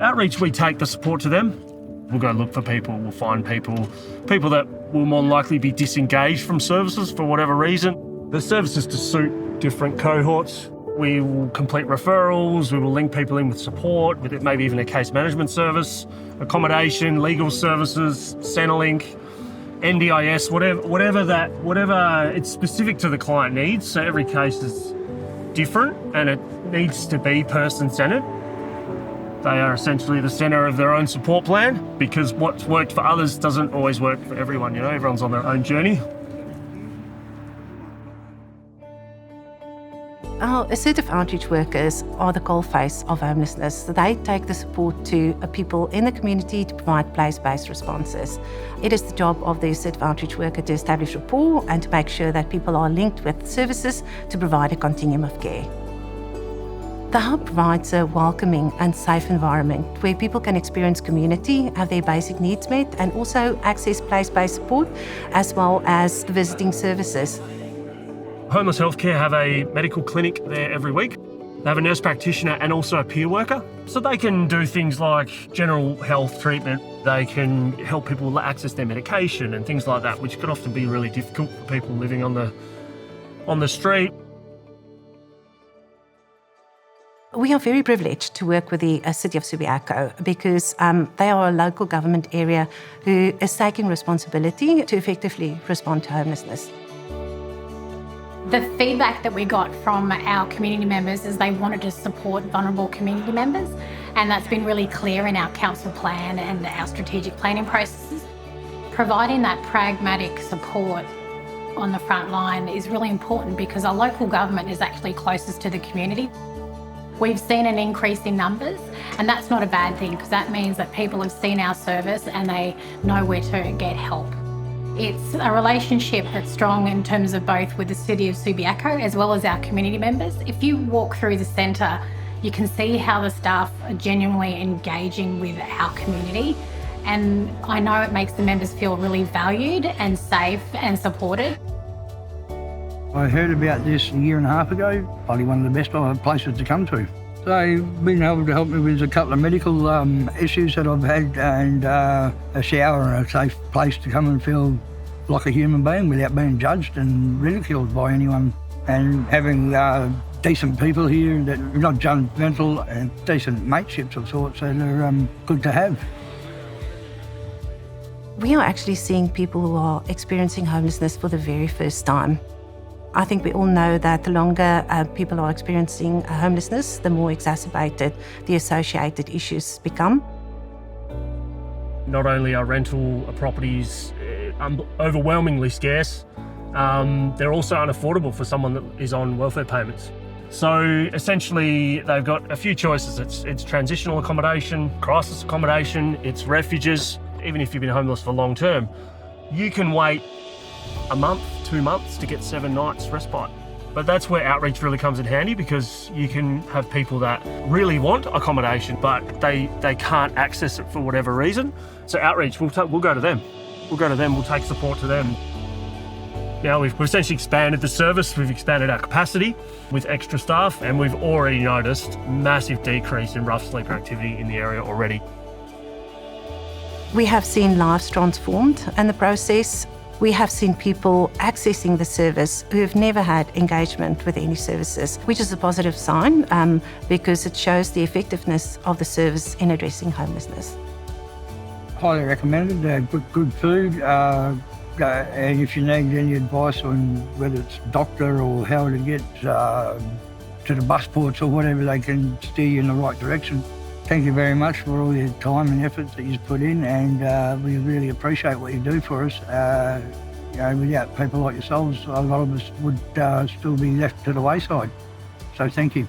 Outreach, we take the support to them. We'll go look for people, we'll find people that will more than likely be disengaged from services for whatever reason. The services to suit different cohorts. We will complete referrals, we will link people in with support, with it maybe even a case management service, accommodation, legal services, Centrelink, NDIS, whatever it's specific to the client needs. So every case is different and it needs to be person-centred. They are essentially the centre of their own support plan because what's worked for others doesn't always work for everyone, everyone's on their own journey. Our assertive outreach workers are the coalface of homelessness. They take the support to people in the community to provide place-based responses. It is the job of the assertive outreach worker to establish rapport and to make sure that people are linked with services to provide a continuum of care. The hub provides a welcoming and safe environment where people can experience community, have their basic needs met, and also access place-based support as well as the visiting services. Homeless Healthcare have a medical clinic there every week. They have a nurse practitioner and also a peer worker. So they can do things like general health treatment. They can help people access their medication and things like that, which can often be really difficult for people living on the street. We are very privileged to work with the City of Subiaco because they are a local government area who is taking responsibility to effectively respond to homelessness. The feedback that we got from our community members is they wanted to support vulnerable community members, and that's been really clear in our council plan and our strategic planning processes. Providing that pragmatic support on the front line is really important because our local government is actually closest to the community. We've seen an increase in numbers, and that's not a bad thing because that means that people have seen our service and they know where to get help. It's a relationship that's strong in terms of both with the City of Subiaco as well as our community members. If you walk through the centre, you can see how the staff are genuinely engaging with our community, and I know it makes the members feel really valued and safe and supported. I heard about this a year and a half ago, probably one of the best places to come to. So they've been able to help me with a couple of medical issues that I've had, and a shower and a safe place to come and feel like a human being without being judged and ridiculed by anyone. And having decent people here that are not judgmental and decent mateships of sorts that are good to have. We are actually seeing people who are experiencing homelessness for the very first time. I think we all know that the longer people are experiencing homelessness, the more exacerbated the associated issues become. Not only are rental properties overwhelmingly scarce, they're also unaffordable for someone that is on welfare payments. So essentially, they've got a few choices. It's transitional accommodation, crisis accommodation, it's refuges. Even if you've been homeless for long term, you can wait a month, 2 months to get 7 nights respite. But that's where outreach really comes in handy because you can have people that really want accommodation, but they can't access it for whatever reason. So outreach, we'll go to them. We'll take support to them. Now we've essentially expanded the service, we've expanded our capacity with extra staff, and we've already noticed massive decrease in rough sleeper activity in the area already. We have seen lives transformed in the process. We have seen people accessing the service who have never had engagement with any services, which is a positive sign because it shows the effectiveness of the service in addressing homelessness. Highly recommended, good food, and if you need any advice on whether it's doctor or how to get to the bus ports or whatever, they can steer you in the right direction. Thank you very much for all your time and efforts that you've put in, and we really appreciate what you do for us. Without people like yourselves, a lot of us would still be left to the wayside. So thank you.